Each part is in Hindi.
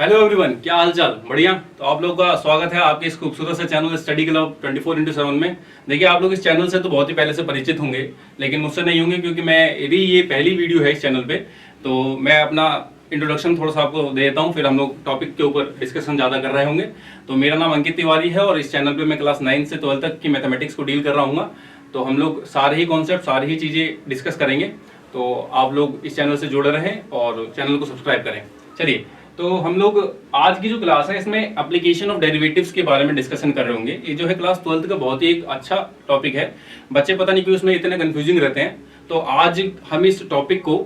हेलो एवरीवन, क्या हाल चाल? बढ़िया। तो आप लोगों का स्वागत है आपके इस खूबसूरत से चैनल स्टडी क्लब 24x7 में। देखिए, आप लोग इस चैनल से तो बहुत ही पहले से परिचित होंगे, लेकिन मुझसे नहीं होंगे क्योंकि मेरी ये पहली वीडियो है इस चैनल पे। तो मैं अपना इंट्रोडक्शन थोड़ा सा आपको दे देता हूँ, फिर हम लोग टॉपिक के ऊपर डिस्कशन ज़्यादा कर रहे होंगे। तो मेरा नाम अंकित तिवारी है और इस चैनल पर मैं क्लास 9 से 12 तक की मैथमेटिक्स को डील कर रहा हूँ। तो हम लोग सारे ही कॉन्सेप्ट, सारी ही चीज़ें डिस्कस करेंगे। तो आप लोग इस चैनल से जुड़े रहें और चैनल को सब्सक्राइब करें। चलिए, तो हम लोग आज की जो क्लास है इसमें एप्लीकेशन ऑफ डेरिवेटिव्स के बारे में डिस्कशन कर रहे होंगे। ये जो है क्लास 12 का बहुत ही एक अच्छा टॉपिक है। बच्चे पता नहीं क्यों इसमें इतने कंफ्यूजिंग रहते हैं। तो आज हम इस टॉपिक को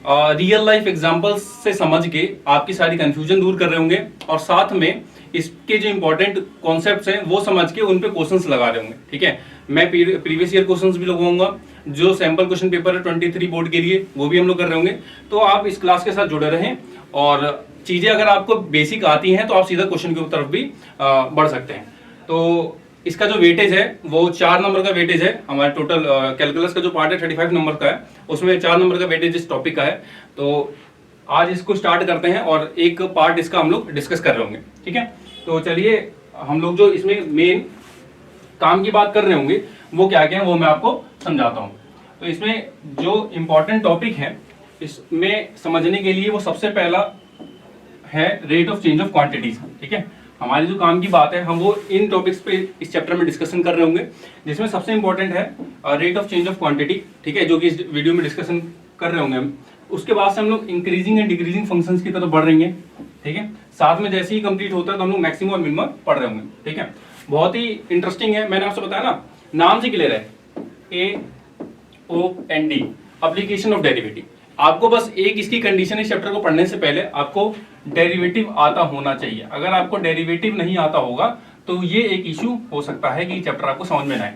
रियल लाइफ एग्जांपल्स से समझ के आपकी सारी कंफ्यूजन दूर कर रहे होंगे और साथ में इसके जो इंपॉर्टेंट कॉन्सेप्ट्स हैं वो समझ के उन पे क्वेश्चंस लगा रहे होंगे। ठीक है, मैं प्रीवियस ईयर क्वेश्चंस भी लगाऊंगा। जो सैंपल क्वेश्चन पेपर है 23 बोर्ड के लिए, वो भी हम लोग कर रहे होंगे। तो आप इस क्लास के साथ जुड़े रहें और चीजें अगर आपको बेसिक आती हैं तो आप सीधा क्वेश्चन की तरफ भी बढ़ सकते हैं। तो इसका जो वेटेज है वो 4 नंबर का वेटेज है। हमारे टोटल कैलकुलस का जो पार्ट है 35 नंबर का है, उसमें 4 नंबर का वेटेज इस टॉपिक का है। तो आज इसको स्टार्ट करते हैं और एक पार्ट इसका हम लोग डिस्कस कर रहे होंगे। ठीक है, तो चलिए हम लोग जो इसमें मेन काम की बात कर रहे होंगे वो क्या क्या है वो मैं आपको समझाता हूँ। तो इसमें जो इम्पोर्टेंट टॉपिक है इसमें समझने के लिए वो सबसे पहला है rate of change of quantities. ठीक है, हमारी जो काम की बात है हम वो इन टॉपिक्स पे इस चैप्टर में डिस्कशन कर रहे होंगे, जिसमें सबसे इंपॉर्टेंट है rate of change of quantity. ठीक है, जो कि इस वीडियो में डिस्कशन कर रहे होंगे हम। उसके बाद से हम लोग इंक्रीजिंग एंड डिक्रीजिंग फंक्शंस की तरफ बढ़ रहे हैं। ठीक है, साथ में जैसे ही कंप्लीट होता है तो हम लोग मैक्सिमम और मिनिमम पढ़ रहे होंगे। ठीक है, बहुत ही इंटरेस्टिंग है। मैंने आपसे बताया ना, नाम से क्लियर है, AOND, एप्लीकेशन ऑफ डेरिवेटिव। आपको बस एक इसकी कंडीशन इस चैप्टर को पढ़ने से पहले आपको डेरिवेटिव आता होना चाहिए। अगर आपको डेरिवेटिव नहीं आता होगा तो ये एक इशू हो सकता है कि चैप्टर आपको समझ में ना आए।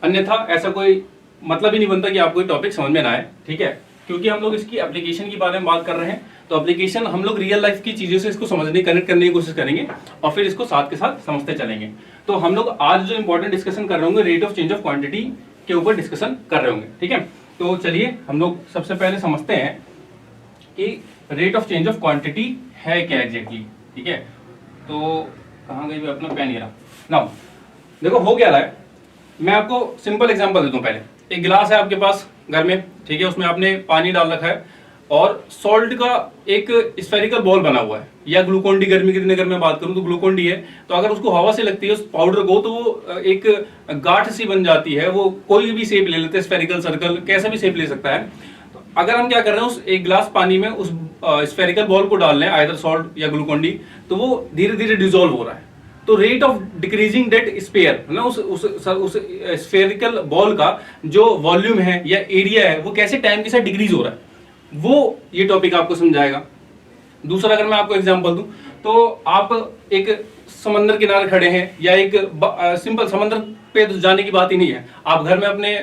अन्यथा ऐसा कोई मतलब ही नहीं बनता कि आपको ये टॉपिक समझ में ना आए। ठीक है, क्योंकि हम लोग इसकी एप्लीकेशन के बारे में बात कर रहे हैं। तो एप्लीकेशन हम लोग रियल लाइफ की चीजों से इसको समझने, कनेक्ट करने की कोशिश करेंगे और फिर इसको साथ के साथ समझते चलेंगे। तो हम लोग आज जो इंपॉर्टेंट डिस्कशन कर रहे होंगे rate of change of quantity के ऊपर डिस्कशन कर रहे होंगे। ठीक है, तो चलिए हम लोग सबसे पहले समझते हैं कि rate of change of quantity है क्या एग्जैक्टली। ठीक है, तो कहाँ गई अपना पेन? ये रहा। नाउ देखो हो क्या रहा है, मैं आपको सिंपल एग्जांपल देता हूँ। पहले एक गिलास है आपके पास घर में, ठीक है, उसमें आपने पानी डाल रखा है और सॉल्ट का एक स्फेरिकल बॉल बना हुआ है, या ग्लूकोन डी, गर्मी के दिन अगर मैं बात करूं तो ग्लूकोन डी है। तो अगर उसको हवा से लगती है उस पाउडर को तो वो एक गांठ सी बन जाती है। वो कोई भी शेप ले लेते हैं, स्फेरिकल, सर्कल, कैसा भी शेप ले सकता है। तो अगर हम क्या कर रहे हैं, उस एक गिलास पानी में उस स्फेरिकल बॉल को डाल रहे हैं, आइदर सॉल्ट या ग्लूकोन डी, तो वो धीरे धीरे डिसॉल्व हो रहा है। तो rate of decreasing that sphere ना, उस स्फेरिकल बॉल का जो वॉल्यूम है या एरिया है वो कैसे टाइम के साथ डिक्रीज हो रहा है, वो ये टॉपिक आपको समझाएगा। दूसरा अगर मैं आपको एग्जांपल दूं तो आप एक समंदर किनारे खड़े हैं, या एक सिंपल समंदर पे तो जाने की बात ही नहीं है, आप घर में अपने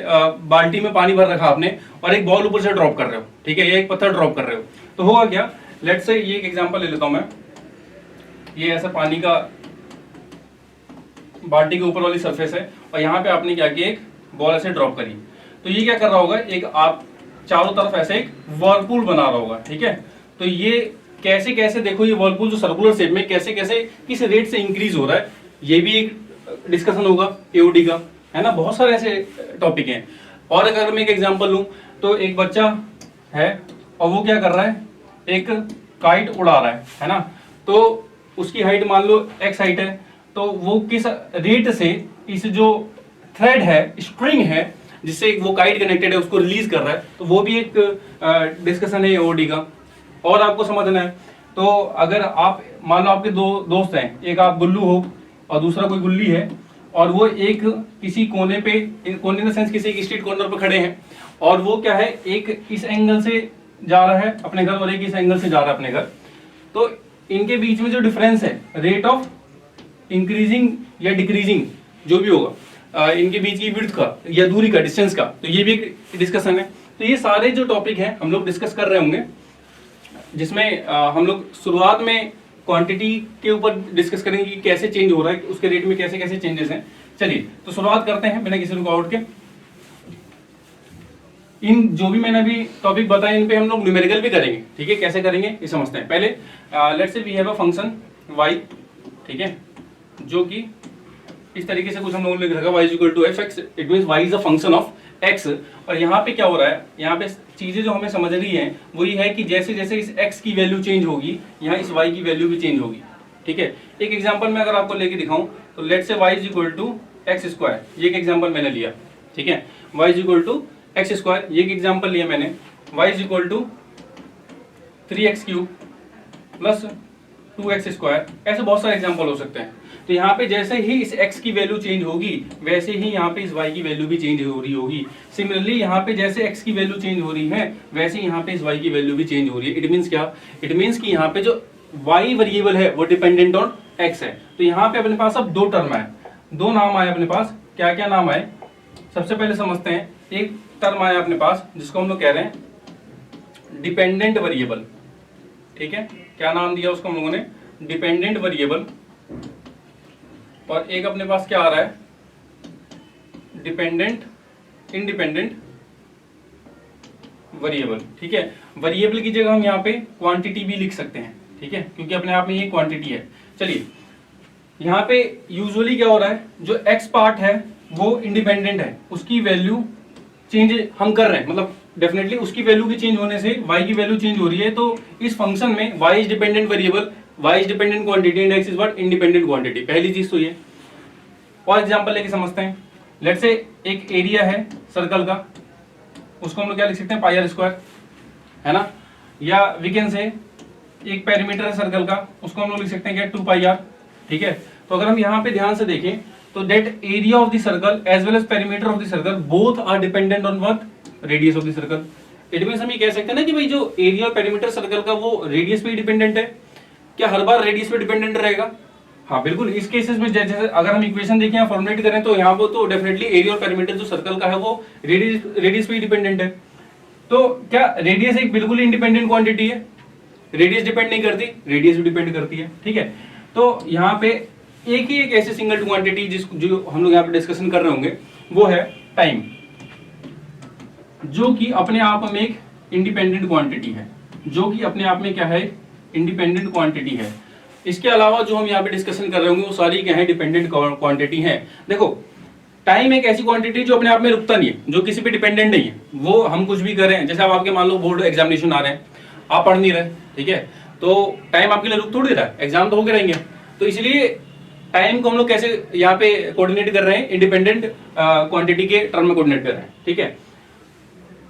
बाल्टी में पानी भर रखा आपने और एक बॉल ऊपर से ड्रॉप कर रहे हो। ठीक है, या एक पत्थर ड्रॉप कर रहे हो, तो होगा क्या, लेट्स से ये एक एग्जांपल ले लेता हूं मैं। ये ऐसा पानी का बाल्टी के ऊपर वाली सरफेस है और यहाँ पे आपने क्या किया, एक बॉल ऐसे ड्रॉप करी। तो ये क्या कर रहा होगा, एक आप चारों तरफ ऐसे एक वर्लपूल बना रहा होगा। ठीक है, तो ये कैसे कैसे देखो, ये वर्लपूल जो सर्कुलर शेप में कैसे कैसे किस रेट से इंक्रीज हो रहा है, ये भी एक डिस्कशन होगा एओडी का, है ना। बहुत सारे ऐसे टॉपिक हैं। और अगर मैं एक एग्जांपल लूं तो एक बच्चा है और वो क्या कर रहा है, एक काइट उड़ा रहा है ना। तो उसकी हाइट मान लो x हाइट है, तो वो किस रेट से इस जो थ्रेड है, स्ट्रिंग है जिससे वो काइट कनेक्टेड है, उसको रिलीज कर रहा है। तो वो भी एक डिस्कशन है एओडी का। और आपको समझना है, तो अगर आप मान लो आपके दो दोस्त हैं, एक आप गुल्लू हो और दूसरा कोई गुल्ली है, और वो एक किसी कोने पे, कोने इन सेंस किसी एक स्ट्रीट कॉर्नर पे खड़े हैं, और वो क्या है, एक इस एंगल से जा रहा है अपने घर और एक इस एंगल से जा रहा है अपने घर। तो इनके बीच में जो डिफरेंस है, रेट ऑफ इंक्रीजिंग या डिक्रीजिंग जो भी होगा, इनके बीच की विड्थ का या दूरी का, डिस्टेंस का, तो ये भी एक डिस्कशन है। तो ये सारे जो टॉपिक हैं हम लोग डिस्कस कर रहे होंगे, जिसमें हम लोग शुरुआत में क्वांटिटी के ऊपर डिस्कस करेंगे कि कैसे चेंज हो रहा है, उसके रेट में कैसे कैसे चेंजेस हैं। चलिए तो शुरुआत करते हैं बिना किसी रुकावट के। इन जो भी मैंने अभी टॉपिक बताया इन पे हम लोग न्यूमेरिकल भी करेंगे, ठीक है। कैसे करेंगे ये समझते हैं। पहले let's say we have a function y, ठीक है, जो कि इस तरीके से कुछ हम लोगों ने लिख रखा y is equal to f(x), it means y is a function of x। और यहाँ पे क्या हो रहा है, यहाँ पे चीजें जो हमें समझ रही हैं वो ये है कि जैसे जैसे इस x की वैल्यू चेंज होगी यहाँ इस y की वैल्यू भी चेंज होगी, ठीक है। एक एग्जांपल में अगर आपको लेके दिखाऊं तो let's say y is equal to x square, ये एक एग्जांपल मैंने लिया, ठीक है। y is equal to x square, ये एक एग्जांपल लिया मैंने। y is equal to 3x cube plus 2x square, ऐसे बहुत सारे एग्जांपल हो सकते हैं। तो यहाँ पे जैसे ही इस x की वैल्यू चेंज होगी वैसे ही यहाँ पे इस y की वैल्यू भी चेंज हो रही होगी। सिमिलरली यहाँ पे जैसे x की वैल्यू चेंज हो रही है वैसे यहाँ पे इस y की वैल्यू भी चेंज हो रही है। इट मींस क्या, इट मींस कि यहाँ पे जो y वेरिएबल है वो डिपेंडेंट ऑन x है। तो यहाँ पे अपने पास अब दो टर्म आए, दो नाम आए अपने पास। क्या क्या नाम आए, सबसे पहले समझते हैं। एक टर्म आया अपने पास जिसको हम लोग कह रहे हैं डिपेंडेंट वेरिएबल, ठीक है। क्या नाम दिया उसको हम लोगों ने, डिपेंडेंट वेरिएबल। और एक अपने पास क्या आ रहा है, डिपेंडेंट इंडिपेंडेंट वेरिएबल, ठीक है। वेरिएबल की जगह हम यहाँ पे क्वांटिटी भी लिख सकते हैं, ठीक है, क्योंकि अपने आप में ये क्वांटिटी है। चलिए यहाँ पे यूजुअली क्या हो रहा है, जो x पार्ट है वो इंडिपेंडेंट है, उसकी वैल्यू चेंज हम कर रहे हैं, मतलब डेफिनेटली उसकी वैल्यू के चेंज होने से y की वैल्यू चेंज हो रही है। तो इस फंक्शन में y is dependent variable, y is dependent quantity and x is what, independent quantity. पहली चीज तो ये। और एग्जांपल लेके समझते हैं। लेट्स से एक एरिया है सर्कल का, उसको हम लोग क्या लिख सकते हैं, पाई आर स्क्वायर, है ना। या वी कैन से एक पेरीमीटर है सर्कल का, उसको हम लोग लिख सकते हैं क्या, 2 पाई आर, ठीक है। तो अगर हम यहाँ पे ध्यान से देखें तो that area of the circle as well as perimeter of the circle both are dependent on what, radius of the circle. It means हम ये कह सकते हैं ना कि भाई जो एरिया और पेरीमीटर सर्कल का वो रेडियस पे डिपेंडेंट है। क्या हर बार रेडियस पे डिपेंडेंट रहेगा? हाँ बिल्कुल। इस केसेस में जैसे अगर हम इक्वेशन देखें या फॉर्मुलेट करें तो यहाँ पर तो डेफिनेटली एरिया और पेरीमीटर जो सर्कल का है वो रेडियस पे डिपेंडेंट है। तो क्या रेडियस एक बिल्कुल इंडिपेंडेंट क्वांटिटी है? रेडियस डिपेंड नहीं करती, रेडियस भी डिपेंड करती है, ठीक है। तो यहाँ पे एक ही एक ऐसे सिंगल क्वांटिटी जो हम लोग यहाँ पे डिस्कशन कर रहे होंगे वो है टाइम, जो कि अपने आप में एक इंडिपेंडेंट क्वांटिटी है, जो कि अपने आप में क्या है, इंडिपेंडेंट क्वांटिटी है। इसके अलावा जो हम यहाँ पे डिस्कशन कर रहे होंगे वो सारी क्या है, डिपेंडेंट क्वांटिटी है। देखो टाइम एक ऐसी क्वांटिटी जो अपने आप में रुकता नहीं है, जो किसी पे डिपेंडेंट नहीं है। वो हम कुछ भी करें, जैसे आप आपके मान लो बोर्ड एग्जामिनेशन आ रहे हैं, आप पढ़ नहीं रहे, ठीक है, तो टाइम आपके लिए रुक थोड़ी रहा है, एग्जाम तो होके रहेंगे। तो इसलिए टाइम को हम लोग कैसे यहाँ पे कोऑर्डिनेट कर रहे हैं, इंडिपेंडेंट क्वांटिटी के टर्म में कोऑर्डिनेट कर रहे हैं, ठीक है।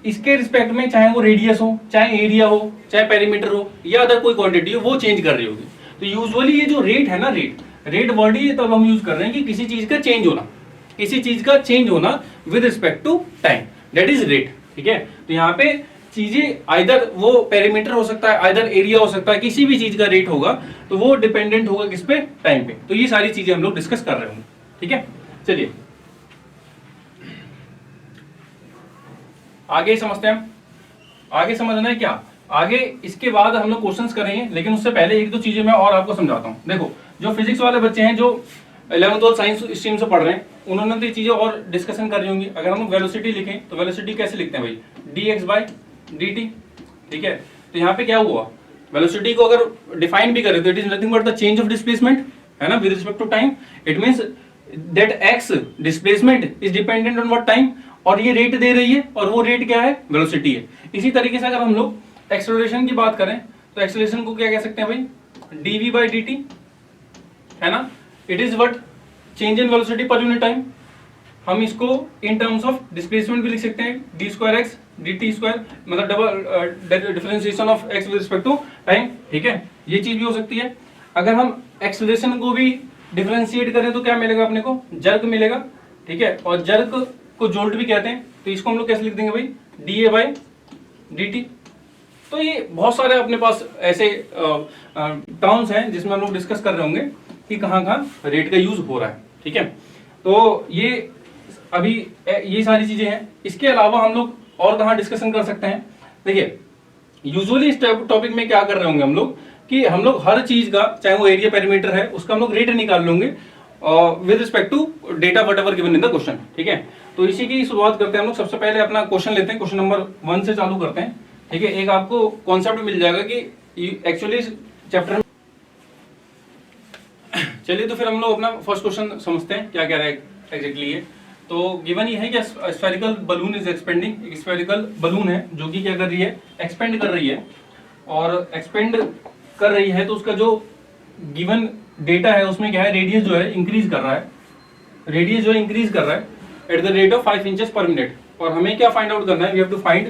इसके रिस्पेक्ट में चाहे वो रेडियस हो, चाहे एरिया हो, चाहे पेरीमीटर हो या अदर कोई क्वांटिटी हो, वो चेंज कर रही होगी। तो यूजुअली ये जो रेट है ना, रेट वर्ड ही तब हम यूज कर रहे हैं कि किसी चीज का चेंज होना, किसी चीज का चेंज होना with respect to time, that is rate, ठीक है। तो यहाँ पे चीजें आइदर वो पेरीमीटर हो सकता है, आइदर एरिया हो सकता है, किसी भी चीज का रेट होगा तो वो डिपेंडेंट होगा किस पे, टाइम पे। तो ये सारी चीजें हम लोग डिस्कस कर रहे होंगे, ठीक है। चलिए आगे समझते हैं हम। आगे समझना है क्या, आगे इसके बाद हम लोग क्वेश्चंस करेंगे, लेकिन उससे पहले एक दो चीजें मैं और आपको समझाता हूँ। देखो जो फिजिक्स वाले बच्चे हैं, जो 11th और साइंस स्ट्रीम से पढ़ रहे हैं, उन्होंने तो ये चीजें और डिस्कशन कर रही होंगी। अगर हम वेलोसिटी लिखें तो वेलोसिटी कैसे लिखते हैं भाई, dx बाय dt, ठीक है। तो यहाँ पे क्या हुआ, वेलोसिटी को अगर डिफाइन भी करें तो it is nothing but the change of displacement, है ना, with respect to time. It means that x displacement is dependent on what, time. और ये रेट दे रही है और वो रेट क्या है, वेलोसिटी है। इसी तरीके से अगर हम लोग एक्सेलरेशन की बात करें तो एक्सेलरेशन को क्या कह सकते हैं भाई, dv बाय dt, है ना। It is what, change in velocity per unit time. हम इसको इन टर्म्स ऑफ डिस्प्लेसमेंट भी लिख सकते हैं, d square x dt square, मतलब double differentiation of x with respect to time, ठीक है। ये चीज भी हो सकती है। अगर हम एक्सेलरेशन को भी डिफरेंशिएट करें तो क्या मिलेगा अपने को, जर्क मिलेगा, ठीक है। और जर्क को जोल्ट भी कहते हैं, तो इसको हम लोग कैसे लिख देंगे भाई, da बाय dt। तो ये बहुत सारे अपने पास ऐसे टर्म्स हैं जिसमें हम लोग डिस्कस कर रहे होंगे कि कहाँ कहाँ रेट का यूज हो रहा है, ठीक है। तो ये अभी ये सारी चीजें हैं। इसके अलावा हम लोग और कहाँ डिस्कशन कर सकते हैं, देखिए यूजुअली इस टॉपिक में क्या कर रहे होंगे हम लोग कि हम लोग हर चीज का, चाहे वो एरिया पेरीमीटर है, उसका हम लोग रेट निकाल लेंगे with respect to data whatever given in the question, ठीक है। तो इसी की शुरुआत करते हैं हम लोग। सबसे पहले अपना क्वेश्चन लेते हैं, क्वेश्चन नंबर 1 से चालू करते हैं। ठीक है, एक आपको कॉन्सेप्ट मिल जाएगा कि एक्चुअली चैप्टर में। चलिए तो फिर हम लोग अपना फर्स्ट क्वेश्चन समझते हैं क्या कह रहा है एग्जैक्टली ये। तो गिवन ये है कि स्फेरिकल बलून इज एक्सपेंडिंग। एक स्फेरिकल बलून है जो कि क्या कर रही है, एक्सपेंड कर रही है, और एक्सपेंड कर रही है तो उसका जो गिवन डेटा है उसमें क्या है, रेडियस जो है इंक्रीज कर रहा है, रेडियस जो है इंक्रीज कर रहा है at the rate of 5 inches per minute. और हमें क्या फाइंड आउट करना है, we have to find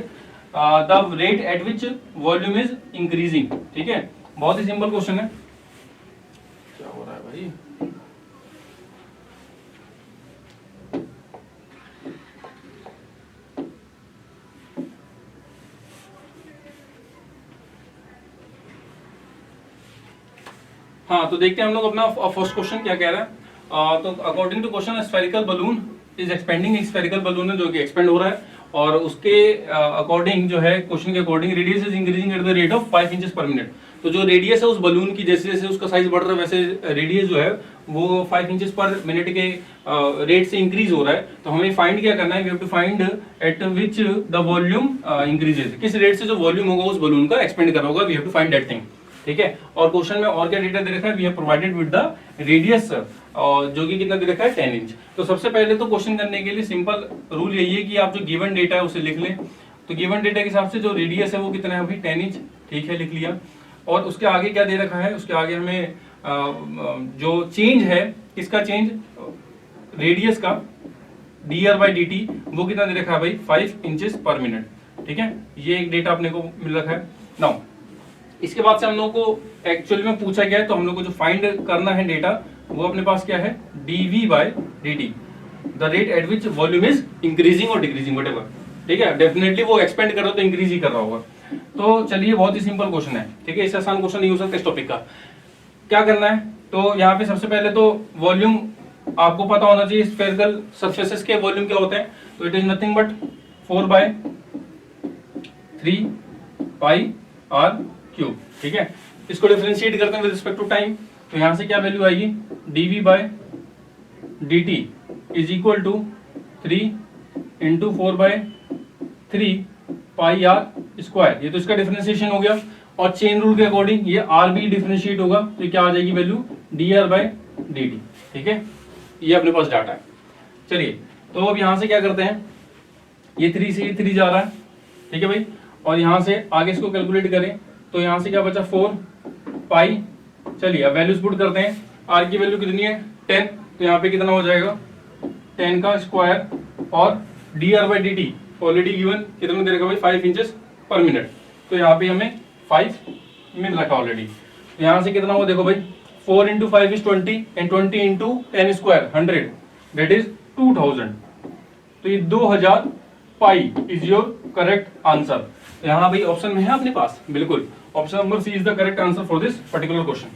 the rate at which volume is increasing. ठीक है, बहुत ही सिंपल क्वेश्चन है। क्या हो रहा है भाई, हाँ तो देखते हैं हम लोग अपना फर्स्ट क्वेश्चन क्या कह रहा है। तो according to question spherical balloon is expanding. एक स्फेरिकल बलून है जो कि एक्सपेंड हो रहा है, और उसके अकॉर्डिंग जो है क्वेश्चन के according radius is increasing at the rate of 5 inches per minute. तो जो रेडियस है उस बलून की, जैसे जैसे उसका साइज बढ़ रहा है वैसे रेडियस जो है वो 5 इंचेस पर मिनट के रेट से इंक्रीज हो रहा है। तो हमें फाइंड क्या करना है, we have to find at which the volume increases. किस रेट से जो वॉल्यूम होगा उस बलून का एक्सपेंड कर रहा होगा, we have to find that thing. ठीक है, और क्वेश्चन में और क्या डेटा दे रखा है, we have provided with the radius जो कि कितना दे रखा है, 10 इंच। तो सबसे पहले तो क्वेश्चन करने के लिए सिंपल रूल यही है कि आप जो गिवन डेटा है उसे लिख लें। तो गिवन डेटा के हिसाब से जो रेडियस है वो कितना है अभी, 10 इंच। ठीक है, लिख लिया। और उसके आगे क्या दे रखा है, उसके आगे हमें जो चेंज है, किसका चेंज, रेडियस का, dr बाई dt, वो कितना दे रखा है भाई, 5 इंचेस पर मिनट। ठीक है, ये एक डेटा अपने को मिल रखा है। नाउ इसके बाद से हम लोग को एक्चुअली में पूछा गया है, तो हम लोग को जो फाइंड करना है डेटा वो अपने पास क्या है, dv by dt, the rate at which volume is increasing और डिक्रीजिंग व्हाटएवर। ठीक है, डेफिनेटली वो एक्सपेंड कर रहा हो तो इंक्रीज ही कर रहा होगा। तो चलिए, बहुत ही सिंपल क्वेश्चन है। ठीक है, इससे आसान क्वेश्चन नहीं हो सकता इस टॉपिक का। क्या करना है, तो यहाँ पे सबसे पहले तो वॉल्यूम आपको पता होना चाहिए, स्फेरिकल सरफेसेस के वॉल्यूम क्या होते हैं। तो it is nothing but 4/3 pi r cube. ठीक है, इसको डिफरेंशिएट करते हैं विद रिस्पेक्ट टू टाइम। तो यहां से क्या वैल्यू आएगी, dv by dt is equal to 3 into 4/3 pi r square. ये तो इसका डिफरेंशिएशन हो गया, और चेन रूल के अकॉर्डिंग ये r भी डिफरेंशिएट होगा, तो क्या आ जाएगी वैल्यू, dr बाय dt। ठीक है, ये अपने पास डाटा है। चलिए, तो अब यहां से क्या करते हैं, ये 3 से ये 3 जा रहा है। ठीक है भाई, और यहां से आगे इसको कैलकुलेट करें तो यहां से क्या बचा, 4 पाई। चलिए अब वैल्यूज पुट करते हैं। r की वैल्यू कितनी है, 10, तो यहाँ पे कितना हो जाएगा, 10 का स्क्वायर, और dr by dt already given कितना दे रखा भाई, 5 इंचेस पर मिनट। तो यहाँ पे हमें 5 मिल रखा ऑलरेडी। तो यहाँ से कितना हुआ देखो भाई, 4 into 5 is 20, and 20 into 10 square 100, that is 2000। तो ये 2000 pi is your correct answer. यहाँ भाई ऑप्शन में है अपने पास, बिल्कुल option number C is the correct answer for this particular question.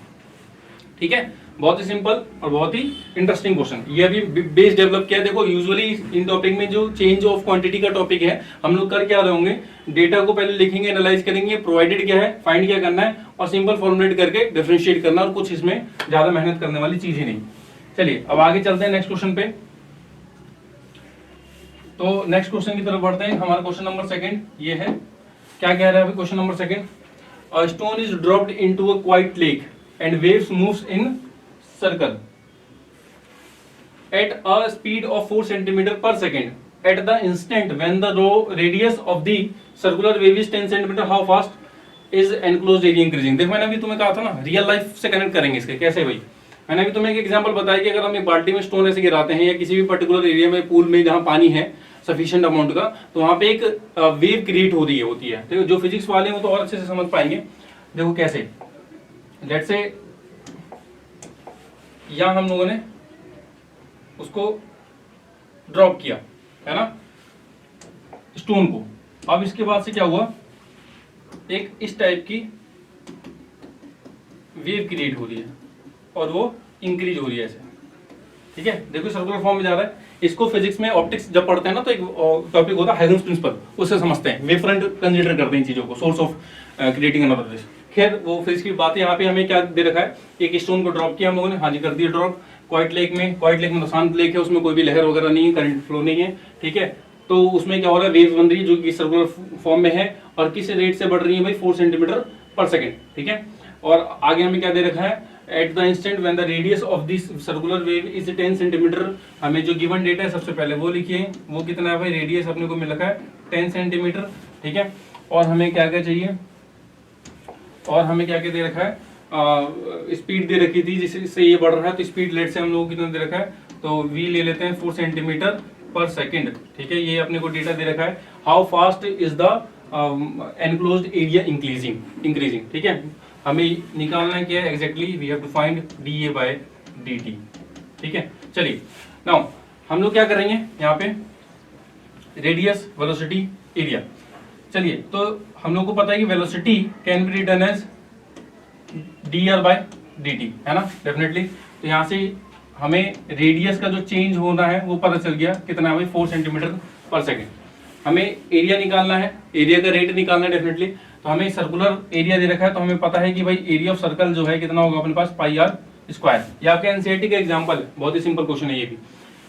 ठीक है, बहुत ही सिंपल और बहुत ही इंटरेस्टिंग क्वेश्चन। ये अभी बेस डेवलप किया है। देखो यूजुअली इन टॉपिक में जो चेंज ऑफ क्वांटिटी का टॉपिक है, हम लोग कर क्या रहे होंगे, डेटा को पहले लिखेंगे, एनालाइज करेंगे, प्रोवाइडेड क्या है, फाइंड क्या करना है, और सिंपल फॉर्मुलेट करके डिफरेंशिएट करना, और कुछ इसमें ज्यादा मेहनत करने वाली चीज ही नहीं। चलिए अब आगे चलते हैं नेक्स्ट क्वेश्चन पे। तो नेक्स्ट क्वेश्चन की तरफ बढ़ते हैं। हमारा क्वेश्चन नंबर 2 ये है, क्या कह रहा है अभी question number 2, a stone is dropped into a quiet lake and waves moves in circle at a speed of 4 centimeter per second at the instant when the radius of the circular wave is 10 centimeter, how fast is enclosed area increasing। देखो मैंने अभी तुम्हें कहा था ना, रियल लाइफ से कनेक्ट करेंगे इसके। कैसे भाई, मैंने अभी तुम्हें एक एग्जांपल बताया कि अगर हम एक बाल्टी में स्टोन ऐसे गिराते हैं, या किसी भी पर्टिकुलर एरिया में, पूल में जहां पानी है सफिशिएंट अमाउंट का, तो वहां पे एक वेव क्रिएट हो रही होती है। तो जो फिजिक्स वाले हैं वो तो और अच्छे से समझ पाएंगे। देखो कैसे, लेट्स से यहां हम लोगों ने उसको ड्रॉप किया है ना, स्टोन को। अब इसके बाद से क्या हुआ, एक इस टाइप की वेव क्रिएट हो रही है, और वो इंक्रीज हो रही है ऐसे। ठीक है, देखो सर्कुलर फॉर्म में जा रहा है। इसको फिजिक्स में ऑप्टिक्स जब पढ़ते हैं ना, तो एक टॉपिक होता है हाइजेंस प्रिंसिपल, उससे समझते हैं, वेव फ्रंट कंसीडर करते हैं इन चीजों को, source of creating another wave. खैर वो फिजिक्स की बात है। यहाँ पे हमें क्या दे रखा है, एक स्टोन को ड्रॉप किया हम लोगों ने, हाँ जी कर दिया ड्रॉप, क्वाइट लेक में तो शांत लेक है, उसमें कोई भी लहर वगैरह नहीं है, करंट फ्लो नहीं है, ठीक है। तो उसमें क्या हो रहा है, वेव्स बन रही है जो कि सर्कुलर फॉर्म में है और किस रेट से बढ़ रही है भाई, 4 सेंटीमीटर पर सेकेंड, ठीक है। और आगे हमें क्या दे रखा है, at the instant when the radius of this circular wave is 10 centimetre. हमें जो गिवन डेटा है सबसे पहले वो लिखिए, वो कितना है भाई, रेडियस अपने को मिल रखा है 10 सेंटीमीटर, ठीक है। और हमें क्या क्या चाहिए, और हमें क्या क्या दे रखा है, स्पीड दे रखी थी जिससे ये बढ़ रहा है, तो स्पीड लेट से हम लोगों को कितना दे रखा है, तो v ले लेते हैं 4 सेंटीमीटर पर सेकेंड, ठीक है। ये अपने को डेटा दे रखा है। How fast is the enclosed area increasing, ठीक है। हमें निकालना है क्या है exactly, we have to find dA by dt, ठीक है। चलिए नाउ हम लोग क्या करेंगे यहाँ पे, रेडियस, वेलोसिटी, एरिया। चलिए तो हम लोग को पता है कि velocity can be written as dr by dt, है ना, डेफिनेटली। तो यहाँ से हमें रेडियस का जो चेंज होना है वो पता चल गया, कितना है भाई, 4 सेंटीमीटर पर सेकेंड। हमें एरिया निकालना है, एरिया का रेट निकालना है डेफिनेटली। तो हमें सर्कुलर एरिया दे रखा है, तो हमें पता है कि भाई एरिया ऑफ सर्कल जो है कितना होगा अपने पास, पाई आर स्क्वायर। ये आपके एनसीईआरटी का एग्जांपल है, बहुत ही सिंपल क्वेश्चन है ये भी।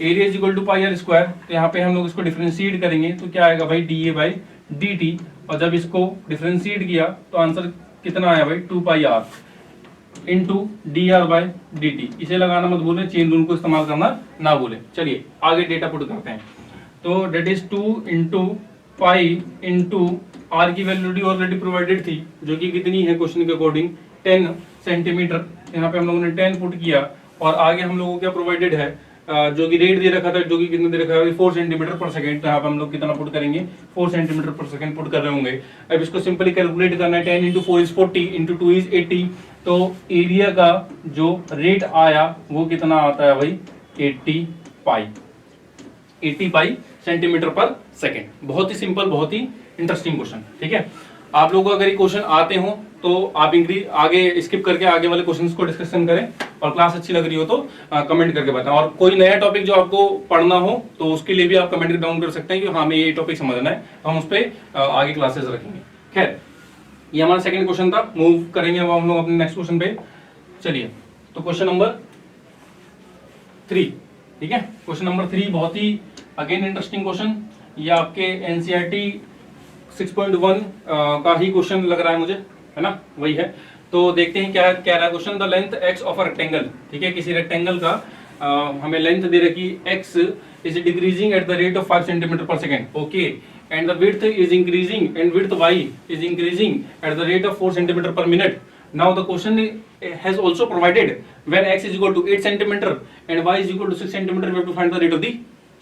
Area is equal to pi r square, तो यहाँ पे हम लोग इसको डिफरेंशिएट करेंगे तो क्या आएगा भाई, dA by dt। और जब इसको डिफरेंशिएट किया तो आंसर कितना आया भाई, 2 pi r into dr by dt। इसे लगाना मत भूलें, चेन रूल को इस्तेमाल करना ना भूलें। चलिए आगे डेटा पुट करते हैं। तो that is 2 into pi into r की वैल्यू ऑलरेडी प्रोवाइडेड थी, जो कि कितनी है क्वेश्चन के अकॉर्डिंग 10 सेंटीमीटर। यहाँ पे हम लोगों ने 10 पुट किया और आगे हम लोगों को क्या प्रोवाइडेड है, जो कि रेट दे रखा था, जो कि कितना दे रखा है 4 सेंटीमीटर पर सेकंड। तो यहाँ पे हम लोग कितना पुट करेंगे, 4 सेंटीमीटर पर सेकंड पुट कर रहे होंगे। अब इसको सिंपली कैलकुलेट करना है, 10 इंटू 4 इज 40 इंटू 2 इज 80। तो एरिया का जो रेट आया वो कितना आता है भाई, 80 पाई सेंटीमीटर पर सेकेंड। बहुत ही सिंपल, बहुत ही इंटरेस्टिंग क्वेश्चन, ठीक है। आप लोगों को अगर ये क्वेश्चन आते हो तो आप आगे स्किप करके आगे वाले क्वेश्चंस को डिस्कशन करें, और क्लास अच्छी लग रही हो तो कमेंट करके बताएं। और कोई नया टॉपिक जो आपको पढ़ना हो तो उसके लिए भी आप कमेंट डाउन कर सकते हैं कि हाँ हमें ये टॉपिक समझना है, तो हम उस पर आगे क्लासेस रखेंगे। खैर ये हमारा सेकंड क्वेश्चन था, मूव करेंगे अब हम लोग अपने नेक्स्ट क्वेश्चन पे। चलिए तो क्वेश्चन नंबर 3, ठीक है। क्वेश्चन नंबर 3 बहुत ही अगेन इंटरेस्टिंग क्वेश्चन, ये आपके एनसीईआरटी 6.1 का ही क्वेश्चन लग रहा है मुझे, है ना, वही है। तो देखते हैं क्या कह रहा है question. The length x of a rectangle, ठीक है, किसी रेक्टेंगल का हमें लेंथ दे रखी x is decreasing at the rate of 5 centimetre per second, okay, and the width is increasing and width y is increasing at the rate of 4 centimetre per minute. Now the question has also provided when x is equal to 8 centimeter and y is equal to 6 centimeter, we have to find the rate of the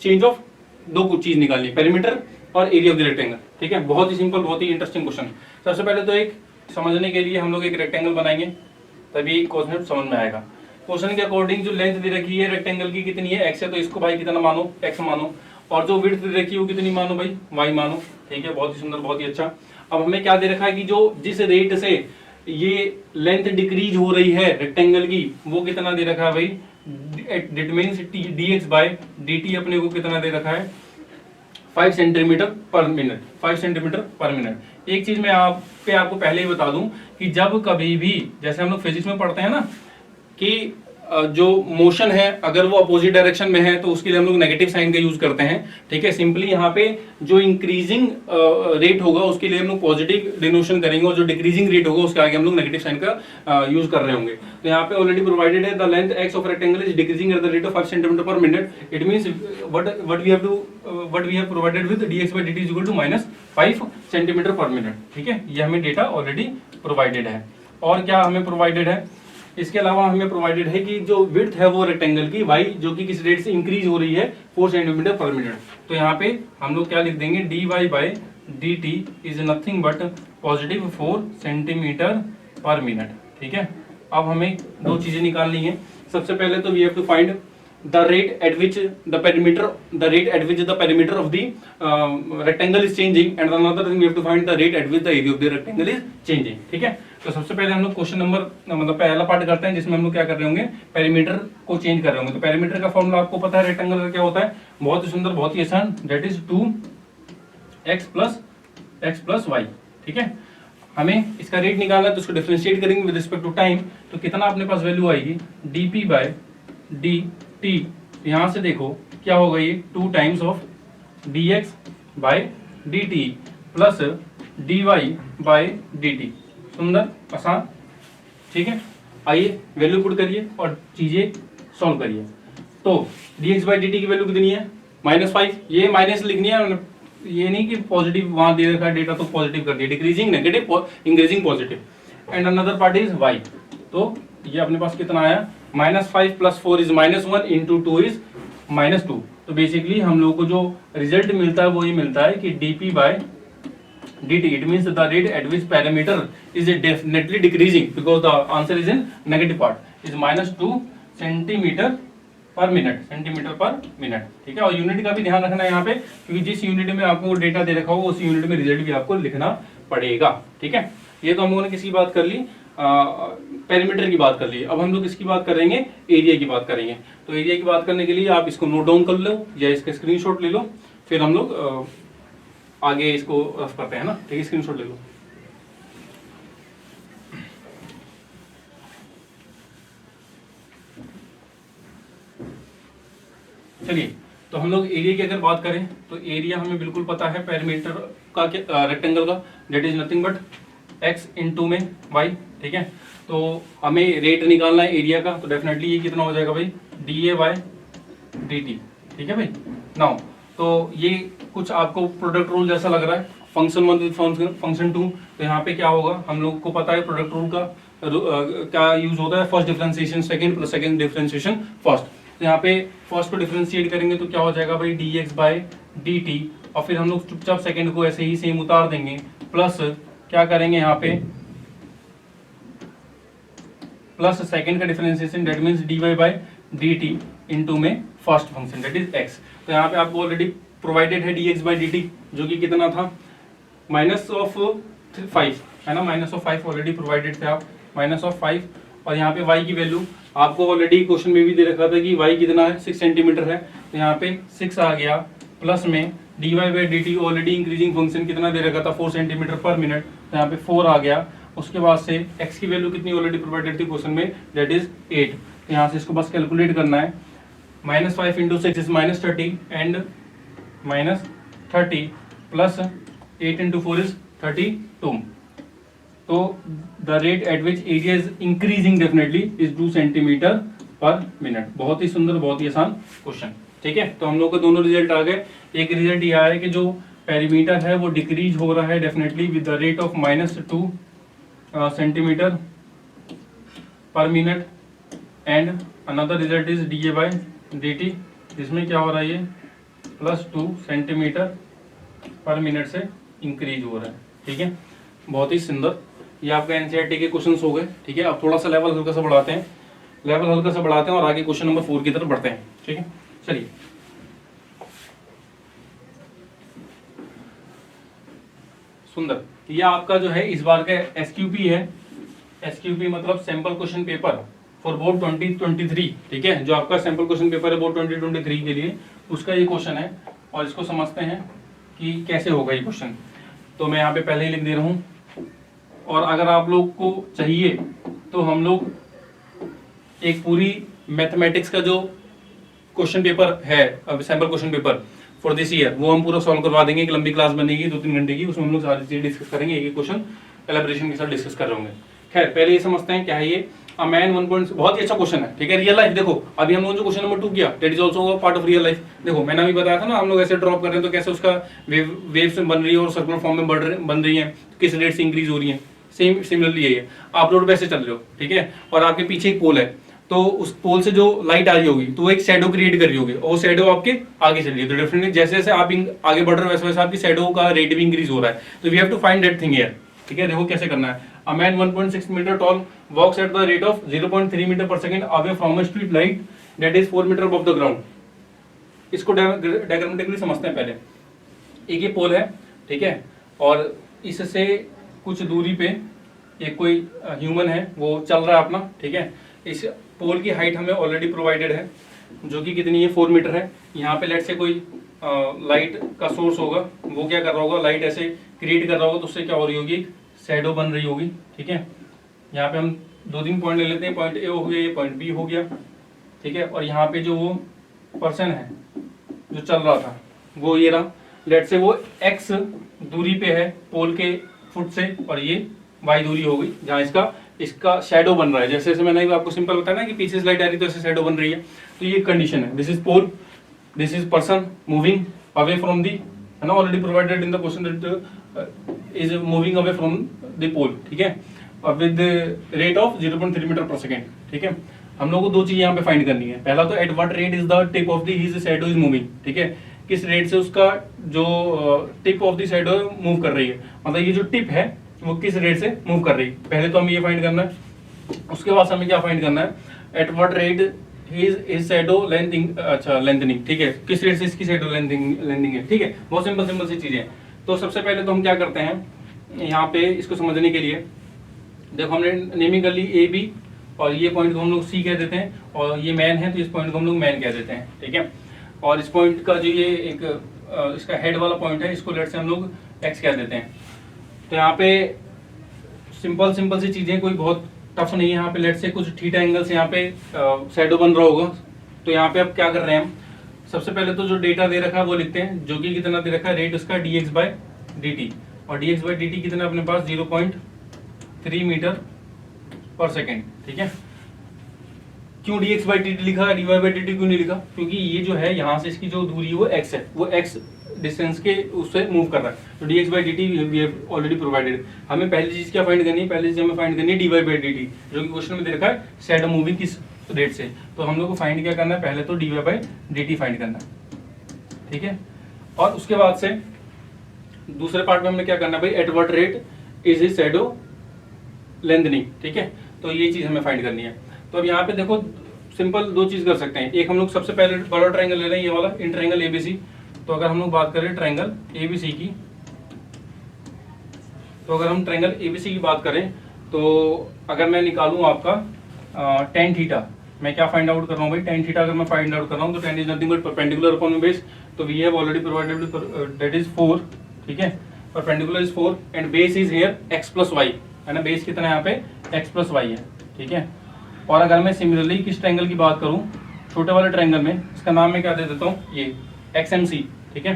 change of, दो कुछ चीज निकालनी है, पेरीमीटर और एरिया ऑफ द रेक्टेंगल, ठीक है। बहुत ही सिंपल, बहुत ही इंटरेस्टिंग क्वेश्चन। सबसे पहले तो एक समझने के लिए हम लोग एक रेक्टेंगल बनाएंगे, तभी कॉन्सेप्ट समझ में आएगा। क्वेश्चन के अकॉर्डिंग जो लेंथ दे रखी है रेक्टेंगल की कितनी है, x है, तो इसको भाई कितना मानो, x मानो, और जो विड्थ दे रखी है वो कितनी मानो भाई, y मानो, ठीक है। बहुत ही सुंदर, बहुत ही अच्छा। अब हमें क्या दे रखा है कि जो जिस रेट से ये लेंथ डिक्रीज हो रही है रेक्टेंगल की, वो कितना दे रखा है भाई, डिट मींस dx by dt अपने को कितना दे रखा है, 5 centimetre per minute, 5 centimetre per minute. एक चीज मैं आपको पहले ही बता दूं कि जब कभी भी, जैसे हम लोग फिजिक्स में पढ़ते हैं ना, कि जो मोशन है अगर वो अपोजिट डायरेक्शन में है तो उसके लिए हम लोग नेगेटिव साइन का यूज करते हैं, ठीक है। सिंपली यहाँ पे जो इंक्रीजिंग रेट होगा उसके लिए हम लोग पॉजिटिव डिनोशन करेंगे, और जो डिक्रीजिंग रेट होगा उसके आगे हम लोग नेगेटिव साइन का यूज कर रहे होंगे। तो यहाँ पे ऑलरेडी प्रोवाइडेड है the length x of rectangle is decreasing at the rate of 5 centimetre per minute. It means what we have provided with dx by dt is equal to -5 centimetre per minute, ठीक है। ये हमें डेटा ऑलरेडी प्रोवाइडेड है। और क्या हमें प्रोवाइडेड है, इसके अलावा हमें प्रोवाइडेड है कि जो विड्थ है वो रेक्टेंगल की y जो कि किस रेट से इंक्रीज हो रही है 4 सेंटीमीटर पर मिनट। तो यहाँ पे हम लोग क्या लिख देंगे, dy by dt is nothing but positive 4 centimetre per minute, ठीक है। अब हमें दो चीजें निकालनी है। सबसे पहले तो we have to find the rate at which the perimeter of the rectangle is changing, and another thing we have to find the rate at which the area of the rectangle is changing, ठीक है। तो सबसे पहले हम लोग क्वेश्चन नंबर मतलब पहला पार्ट करते हैं, जिसमें हम लोग क्या कर रहे होंगे, पेरीमीटर को चेंज कर रहे होंगे। तो पेरीमीटर का फॉर्मूला आपको पता है रेक्टेंगल का क्या होता है, बहुत ही सुंदर, बहुत ही आसान, that is 2x plus y, ठीक है। हमें इसका रेट निकालना है तो उसको डिफरेंशिएट करेंगे विद रिस्पेक्ट टू टाइम, तो कितना अपने पास वैल्यू आएगी, dp by डी टी, यहाँ से देखो क्या होगा, ये 2 times of d x by d t plus d y by d t. सुंदर, आसान, ठीक है। आइए वैल्यू पुट करिए और चीजें सॉल्व करिए। तो D x by D T की वैल्यू कितनी है, -5। ये माइनस लिखनी है, ये नहीं कि पॉजिटिव वहां दे रखा है डेटा तो पॉजिटिव कर दिया, decreasing negative increasing positive. And another part is y, तो ये अपने पास कितना आया, -5 + 4 इज -1 इंटू 2 इज -2। तो बेसिकली हम लोग को जो रिजल्ट मिलता है वो ये मिलता है कि dp by dt, it means the rate at which parameter is definitely decreasing because the answer is in negative part, is -2 centimetre per minute, ठीक है। और यूनिट का भी ध्यान रखना है यहाँ पे, क्योंकि जिस यूनिट में आपको डेटा दे रखा हो उस यूनिट में रिजल्ट भी आपको लिखना पड़ेगा, ठीक है। ये तो हम लोगों ने किसकी बात कर ली, पैरामीटर की बात कर ली। अब हम लोग किसकी बात करेंगे, एरिया की बात करेंगे। तो एरिया की बात करने के लिए आप इसको नोट डाउन कर लो या इसका स्क्रीनशॉट ले लो, फिर हम लोग आगे इसको रफ करते हैं ना, ठीक है। स्क्रीनशॉट ले लो। चलिए, तो हम लोग एरिया की अगर बात करें तो एरिया हमें बिल्कुल पता है पैरामीटर का, रेक्टेंगल का, that is nothing but x into में y, ठीक है। तो हमें रेट निकालना है एरिया का, तो डेफिनेटली ये कितना हो जाएगा भाई, dA बाय dt, ठीक है भाई। नाउ तो ये कुछ आपको प्रोडक्ट रूल जैसा लग रहा है, फंक्शन 1 विद फंक्शन 2। तो यहाँ पे क्या होगा, हम लोग को पता है प्रोडक्ट रूल का क्या यूज होता है, first differentiation second plus second differentiation first. तो यहाँ पे फर्स्ट को डिफरेंशिएट करेंगे तो क्या हो जाएगा भाई, dx बाय dt, और फिर हम लोग चुपचाप सेकंड को ऐसे ही सेम उतार देंगे, प्लस क्या करेंगे यहाँ पे, प्लस सेकंड का differentiation, that means dy by dt into में first function that is x। तो यहाँ पे आपको ऑलरेडी प्रोवाइडेड है dx बाय dt, जो कि कितना था, -5 है ना, -5 ऑलरेडी प्रोवाइडेड थे आप, -5। और यहाँ पे y की वैल्यू आपको ऑलरेडी क्वेश्चन में भी दे रखा था कि y कितना है, 6 सेंटीमीटर है। तो यहाँ पे 6 आ गया, प्लस में dy by dt already increasing function कितना दे रखा था, 4 सेंटीमीटर पर मिनट, तो यहाँ पे 4 आ गया। उसके बाद से x की वैल्यू कितनी ऑलरेडी प्रोवाइडेड थी क्वेश्चन में, दैट इज 8। तो यहाँ से इसको बस कैलकुलेट करना है, -5 into 6 is -30 and -30 plus 8 into 4 is 32। तो the rate at which area is increasing definitely is 2 centimetre per minute. बहुत ही सुंदर, बहुत ही आसान क्वेश्चन, ठीक है। तो हम लोग को दोनों रिजल्ट आ गए। एक रिजल्ट यह है कि जो पेरीमीटर है वो डिक्रीज हो रहा है definitely with the rate of -2 centimetre per minute, and another result is dA by dt, जिसमें क्या हो रहा है, ये +2 सेंटीमीटर पर मिनट से इंक्रीज हो रहा है, ठीक है। बहुत ही सुंदर, ये आपका एनसीईआरटी के क्वेश्चंस हो गए, ठीक है। अब थोड़ा सा लेवल हल्का सा बढ़ाते हैं, और आगे क्वेश्चन नंबर 4 की तरफ बढ़ते हैं, ठीक है। चलिए, सुंदर, ये आपका जो है इस बार का एसक्यूपी है। एसक्यूपी मतलब sample question paper for board 2023, ठीक है। जो आपका सैंपल क्वेश्चन पेपर है बोर्ड 2023 के लिए, उसका ये क्वेश्चन है, और इसको समझते हैं कि कैसे होगा ये क्वेश्चन। तो मैं यहाँ पे पहले ही लिख दे रहा हूँ, और अगर आप लोग को चाहिए तो हम लोग एक पूरी मैथमेटिक्स का जो क्वेश्चन पेपर है, sample question paper for this year, वो हम पूरा सॉल्व करवा देंगे। एक लंबी क्लास बनेगी 2-3 घंटे की, उसमें हम लोग सारी चीजें डिस्कस करेंगे, एक क्वेश्चन एलैबोरेशन के साथ डिस्कस कर रहे होंगे। खैर, पहले ये समझते हैं क्या है ये अ मैन 1 बहुत ही अच्छा क्वेश्चन है, ठीक है। रियल लाइफ देखो, अभी हम लोग जो क्वेश्चन नंबर 2 किया, that is also part of real life. देखो, मैंने अभी बताया था ना, हम लोग ऐसे ड्रॉप कर रहे हैं तो कैसे उसका वेव्स बन रही है और सर्कुलर फॉर्म में बन रही है, किस रेट से इंक्रीज हो रही है। सेम सिमिलरली यही है, आप रोड पे ऐसे चल रहे हो, ठीक है, और आपके पीछे एक पोल है, तो उस पोल से जो लाइट आ रही होगी तो वो एक शैडो क्रिएट कर रही होगी, और वो शैडो आपके आगे चल रही है। तो डेफिनेटली जैसे जैसे आप आगे बढ़ रहे हो वैसे वैसे आपकी शैडो का रेट भी इंक्रीज हो रहा है। तो we have to find that thing here, ठीक है। देखो कैसे करना है। A man 1.6 metre tall walks at the rate of 0.3 metre per second away from a street light that is 4 metre above the ground. इसको डायग्रामेटिकली समझते हैं पहले। एक ये पोल है, ठीक है, और इससे कुछ दूरी पे एक कोई ह्यूमन है, वो चल रहा है अपना, ठीक है। इस पोल की हाइट हमें ऑलरेडी प्रोवाइडेड है, जो कि कितनी है, 4 मीटर है। यहाँ पे लेट से कोई लाइट का सोर्स होगा, वो क्या कर रहा होगा, लाइट ऐसे क्रिएट कर रहा होगा, तो उससे क्या हो रही होगी, शैडो बन रही होगी, ठीक है। यहाँ पे हम 2-3 पॉइंट ले लेते हैं, पॉइंट ए हो गया, ये पॉइंट बी हो गया। ठीक है, और यहाँ पे जो वो पर्सन है जो चल रहा था वो ये रहा, लेट से वो x दूरी पे है पोल के फुट से, और ये y दूरी हो गई जहाँ इसका शैडो बन रहा है। जैसे जैसे मैंने आपको सिंपल बताया ना कि पीछे से लाइट आ रही तो ऐसे शैडो बन रही है, तो ये कंडीशन है। This is pole, this is person moving away from the, है ना, already provided in the question that is moving away from the pole, ठीक है, with rate of 0.3 metre per second, ठीक है। हम लोग को दो चीज यहाँ पे फाइंड करनी है। पहला तो at what rate is the tip of the his shadow is moving, ठीक है, किस रेट से उसका जो tip of the shadow move कर रही है, मतलब ये जो टिप है वो किस रेट से मूव कर रही है। पहले तो हमें ये फाइंड करना है, उसके बाद हमें क्या फाइंड करना है, at what rate his shadow lengthening, अच्छा लेंथनिंग, ठीक है, किस रेट से इसकी शैडो लेंथिंग है, ठीक है। बहुत सिंपल सी चीजें हैं। तो सबसे पहले तो हम क्या करते हैं यहाँ पे इसको समझने के लिए, देखो हमने नेमिंग कर ली ए बी, और ये पॉइंट को हम लोग सी कह देते हैं, और ये मैन है तो इस पॉइंट को हम लोग मैन कह देते हैं, ठीक है। और इस पॉइंट का जो ये एक इसका हेड वाला पॉइंट है इसको लेट से हम लोग एक्स कह देते हैं। तो यहाँ पे सिंपल सी चीजें, कोई बहुत टफ नहीं है। यहाँ पे लेट से कुछ थीटा एंगल से यहाँ पे शैडो बन रहा होगा। तो यहाँ पे अब क्या कर रहे हैं हम, सबसे पहले तो जो डेटा दे रखा है वो लिखते हैं, जो कि कितना दे रखा है, रेट उसका dx/dt, और dx/dt कितना अपने पास 0.3 मीटर पर सेकेंड, ठीक है। क्यों dx/dt लिखा, dy/dt क्यों नहीं लिखा, क्योंकि ये जो है यहाँ से इसकी जो दूरी है वो x है, वो x डिस्टेंस के उससे मूव कर रहा है। तो dx/dt we have already provided. हमें पहली चीज क्या फाइंड करनी है, पहली चीज हमें फाइंड करनी है dy/dt, जो कि क्वेश्चन में दे रखा है शैडो मूविंग किस रेट से। तो हम लोग को फाइंड क्या करना है, पहले तो dy/dt फाइंड करना है, ठीक है। और उसके बाद से दूसरे पार्ट में हमने क्या करना है भाई, at what rate is his shadow lengthening, ठीक है। तो ये चीज हमें फाइंड करनी है। तो अब यहाँ पे देखो सिंपल दो चीज कर सकते हैं। एक हम लोग सबसे पहले बड़ा ट्रायंगल ले रहे हैं, ये वाला इन ट्रायंगल एबीसी। तो अगर हम लोग बात करें ट्रायंगल एबीसी की, तो अगर हम ट्रायंगल एबीसी की बात करें, तो अगर मैं निकालूं आपका tan थीटा, मैं क्या फाइंड आउट कर रहा हूँ भाई, tan थीटा अगर मैं फाइंड आउट कर रहा हूँ तो tan is nothing but perpendicular upon base. तो we have already provided that is 4, ठीक है, perpendicular is 4 and base is here x plus y, है ना, बेस कितना है यहाँ पे x प्लस वाई है, ठीक है। और अगर मैं सिमिलरली किस ट्रायंगल की बात करूं, छोटे वाले ट्रायंगल में, इसका नाम मैं क्या दे देता हूं, ये XMC, ठीक है।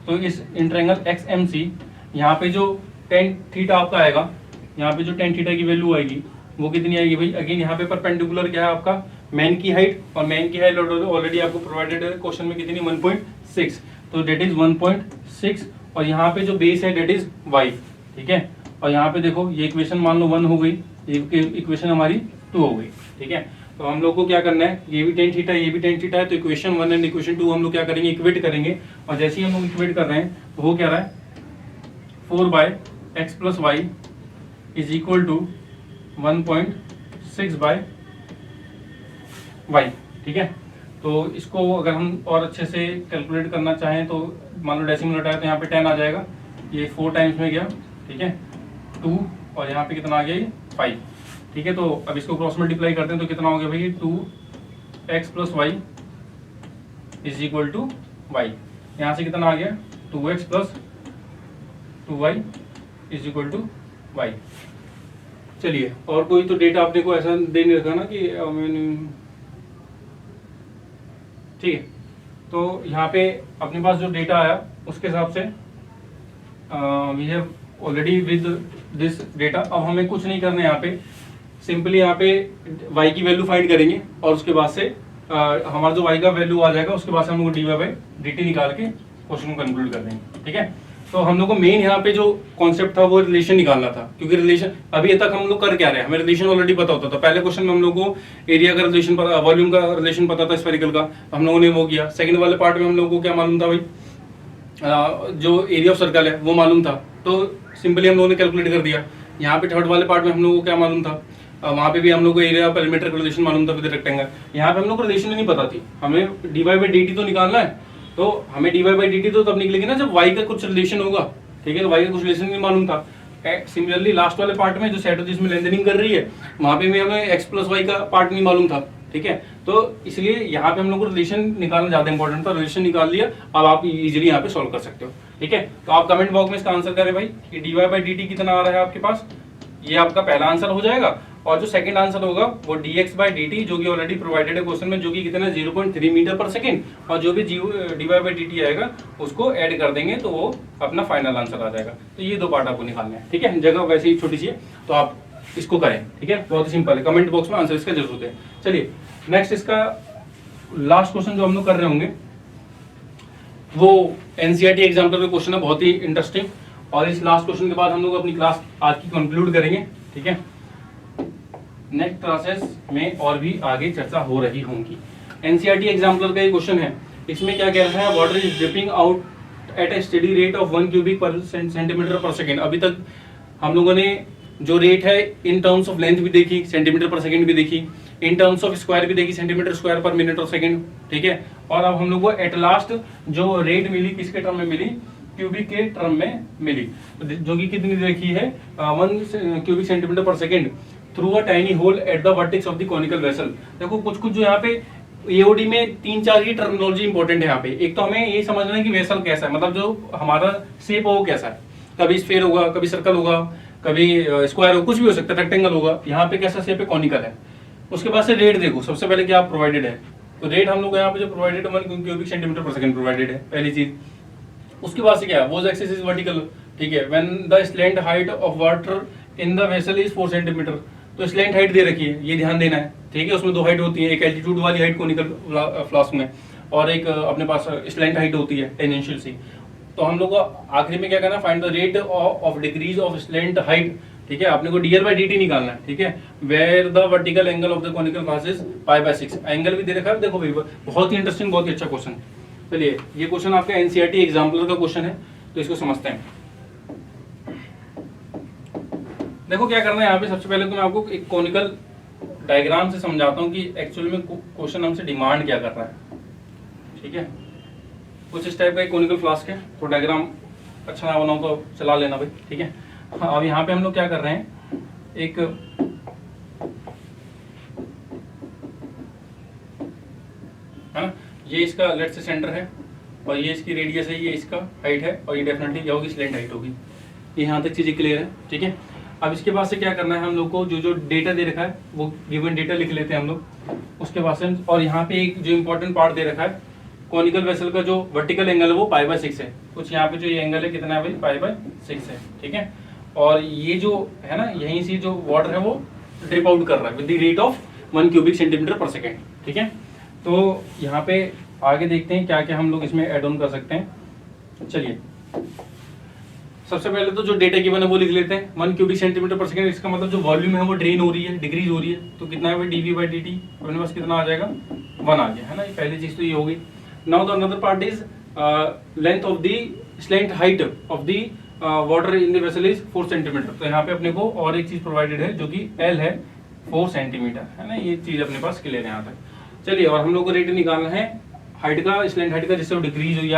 तो इस इन ट्रायंगल XMC यहाँ पे जो tan थीटा आपका आएगा, यहाँ पे जो tan थीटा की वैल्यू आएगी वो कितनी आएगी भाई, अगेन यहाँ पे परपेंडिकुलर क्या है आपका मैन की हाइट, और मैन की हाइट ऑलरेडी आपको प्रोवाइडेड है क्वेश्चन में कितनी 1.6, तो डेट इज 1.6, और यहाँ पे जो बेस है डेट इज y, ठीक है। और यहाँ पे देखो ये इक्वेशन मान लो 1 हो गई, ये इक्वेशन हमारी 2 हो गई, ठीक है। तो हम लोग को क्या करना है, ये भी tan थीटा ये भी tan थीटा है, तो इक्वेशन 1 एंड इक्वेशन 2 हम लोग क्या करेंगे, इक्वेट करेंगे। और जैसे ही हम लोग इक्वेट कर रहे हैं तो वो क्या रहा है, 4/x plus y is equal to 1.6/y, ठीक है। तो इसको अगर हम और अच्छे से कैलकुलेट करना चाहें तो मान लो डेसिमल हटाए तो यहाँ पे 10 आ जाएगा, ये 4 टाइम्स में गया, ठीक है, 2, और यहाँ पे कितना आ गया, ये 5, ठीक है। तो अब इसको क्रॉस मल्टीप्लाई करते हैं तो कितना हो गया भाई, 2x plus y is equal to y, यहाँ से कितना आ गया, 2x plus 2y is equal to y. चलिए, और कोई तो डेटा आपने को ऐसा दे नहीं रखा ना कि ठीक है। तो यहाँ पे अपने पास जो डेटा आया उसके हिसाब से we have already with this data. अब हमें कुछ नहीं करना है यहाँ पे, सिंपली यहाँ पे y की वैल्यू फाइंड करेंगे, और उसके बाद से हमारा जो y का वैल्यू आ जाएगा उसके बाद से हम लोग dy/dt निकाल के क्वेश्चन को कंक्लूड कर देंगे, ठीक है। तो हम लोग को मेन यहाँ पे जो कॉन्सेप्ट था वो रिलेशन निकालना था, क्योंकि रिलेशन अभी तक हम लोग कर क्या रहे हैं, हमें रिलेशन ऑलरेडी पता होता था। पहले क्वेश्चन में हम लोग को एरिया का रिलेशन पता, वॉल्यूम का रिलेशन पता था स्फेरिकल का, हम लोगों ने वो किया। सेकंड वाले पार्ट में हम लोगों को क्या मालूम था भाई, जो एरिया ऑफ सर्कल है वो मालूम था, तो सिंपली हम लोगों ने कैलकुलेट कर दिया। यहाँ पे थर्ड वाले पार्ट में हम लोगों को क्या मालूम था, वहाँ पे भी हम लोग को एरिया पेरीमीटर का रिलेशन मालूम था विद रेक्टेंगल। यहाँ पे हम लोग को रिलेशन नहीं पता थी, हमें dy/dt तो निकालना है, तो हमें dy/dt तो तब निकलेगी ना जब y का कुछ रिलेशन होगा, ठीक है। तो y का कुछ रिलेशन नहीं मालूम था। सिमिलरली लास्ट वाले पार्ट में जो शैडो जिसमें लेंथनिंग कर रही है वहाँ पे भी हमें x प्लस वाई का पार्ट नहीं मालूम था, ठीक है। तो इसलिए यहाँ पे हम लोग को रिलेशन निकालना ज्यादा इंपॉर्टेंट था, रिलेशन निकाल लिया, अब आप इजीली यहाँ पे सॉल्व कर सकते हो, ठीक है। तो आप कमेंट बॉक्स में इसका आंसर करें भाई कि dy/dt कितना आ रहा है आपके पास, ये आपका पहला आंसर हो जाएगा। और जो सेकंड आंसर होगा वो dx/dt जो कि ऑलरेडी प्रोवाइडेड है क्वेश्चन में, जो कि कितना 0.3 मीटर पर सेकंड, और जो भी dy/dt आएगा उसको ऐड कर देंगे तो वो अपना फाइनल आंसर आ जाएगा। तो ये दो पार्ट आपको निकालने हैं, ठीक है। जगह वैसे ही छोटी सी है तो आप इसको करें, ठीक है, बहुत ही सिंपल है। कमेंट बॉक्स में आंसर इसका जरूर दें। चलिए नेक्स्ट इसका लास्ट क्वेश्चन जो हम लोग कर रहे होंगे वो एनसीईआरटी एग्जाम्पल का क्वेश्चन है, बहुत ही इंटरेस्टिंग। और इस लास्ट क्वेश्चन के बाद हम लोग अपनी क्लास आज की कंक्लूड करेंगे, ठीक है। नेक्स्ट क्लासेस में और भी आगे चर्चा हो रही होंगी। एनसीईआरटी एग्जाम्पल का ये क्वेश्चन है, इसमें क्या कह रहा है, water is dripping out at A steady rate of 1 cubic पर सेंटीमीटर पर सेकेंड। अभी तक हम लोगों ने जो रेट है इन टर्म्स ऑफ लेंथ भी देखी, सेंटीमीटर पर सेकेंड भी देखी, इन टर्म्स ऑफ स्क्वायर भी देखी, सेंटीमीटर स्क्वायर पर मिनट और सेकेंड, ठीक है। और अब हम लोग को एट लास्ट जो रेट मिली किसके टर्म में मिली, क्यूबिक के टर्म में मिली, जो कि कितनी देखी है 1 cubic centimetre per second through a tiny hole at the vertex of the conical vessel. देखो कुछ कुछ जो यहाँ पे एओडी में 3-4 ही टर्मिनोलॉजी इंपॉर्टेंट है यहाँ पे। एक तो हमें ये समझना है कि वेसल कैसा है, मतलब जो हमारा शेप हो वो कैसा है, कभी स्फीयर होगा, कभी सर्कल होगा, कभी स्क्वायर होगा, कुछ भी हो सकता है, रेक्टेंगल होगा। यहाँ पे कैसा शेप है, कॉनिकल है। उसके बाद से रेट देखो, सबसे पहले क्या प्रोवाइडेड है, तो रेट हम लोग यहाँ पे जो प्रोवाइडेड है 1 क्यूबिक सेंटीमीटर पर सेकंड प्रोवाइडेड है, पहली चीज। उसके बाद से क्या है, वो एक्सिस इज वर्टिकल, ठीक है। When the slant height of water in the vessel is 4 centimetre, तो स्लैंट हाइट दे रखी है, ये ध्यान देना है, ठीक है। उसमें दो हाइट होती है, एक एल्टीट्यूड वाली हाइट कॉनिकल फ्लास्क में, और एक अपने पास स्लैंट हाइट होती है टेंजेंशियल सी। तो हम लोग को आखिरी में क्या करना है, find the rate of decrease of slant height, ठीक है। आपने को dl/dt निकालना है, ठीक है। Where the vertical angle of the conical flask is π/6, angle भी दे रखा है, देखो भाई बहुत ही इंटरेस्टिंग, बहुत ही अच्छा क्वेश्चन। चलिए ये क्वेश्चन आपका एनसीईआरटी एग्जाम्पलर का क्वेश्चन है, तो इसको समझते हैं। देखो क्या करना है यहाँ पे, सबसे पहले तो मैं आपको एक कॉनिकल डायग्राम से समझाता हूँ कि एक्चुअल में क्वेश्चन हमसे डिमांड क्या कर रहा है, ठीक है। कुछ इस टाइप का एक कॉनिकल फ्लास्क है, तो डायग्राम अच्छा ना बनाओ तो चला लेना भाई, ठीक है। हाँ, अब यहाँ पे हम लोग क्या कर रहे हैं, एक है ना, ये इसका लेट से सेंटर है, और ये इसकी रेडियस है, ये इसका हाइट है, और ये डेफिनेटली क्या होगी, स्लैंट हाइट होगी। ये यहाँ तक चीजें क्लियर है, ठीक है। अब इसके बाद से क्या करना है हम लोग को, जो जो डेटा दे रखा है वो गिवन डेटा लिख लेते हैं हम लोग। उसके बाद से और यहाँ पे एक जो इम्पोर्टेंट पार्ट दे रखा है, कॉनिकल वेसल का जो वर्टिकल एंगल है वो π/6 है। कुछ यहाँ पे जो ये एंगल है कितना है भाई, π/6 है, ठीक है। और ये जो है ना, यहीं से जो वाटर है वो ड्रिप आउट कर रहा है with the rate of 1 cubic centimetre per second, ठीक है। तो यहाँ पे आगे देखते हैं क्या क्या हम लोग इसमें ऐड ऑन कर सकते हैं। चलिए सबसे पहले तो जो डेटा गिवन है वो लिख लेते हैं, 1 क्यूबिक सेंटीमीटर पर सेकेंड, इसका मतलब जो वॉल्यूम है वो ड्रेन हो रही है, डिक्रीज हो रही है, तो कितना है भाई dv/dt, अपने पास कितना आ जाएगा, 1 आ गया, है ना। ये पहली चीज तो ये होगी। Now the another part is length of the slant height of the water in the vessel is 4 centimetre. तो यहाँ पे अपने को और एक चीज प्रोवाइडेड है जो कि L है 4 सेंटीमीटर, है ना। ये चीज अपने पास क्लियर है यहाँ तक। चलिए और हम लोग को रेट निकालना है हाइट का, स्लैंट हाइट का, जिससे वो डिक्रीज हो रही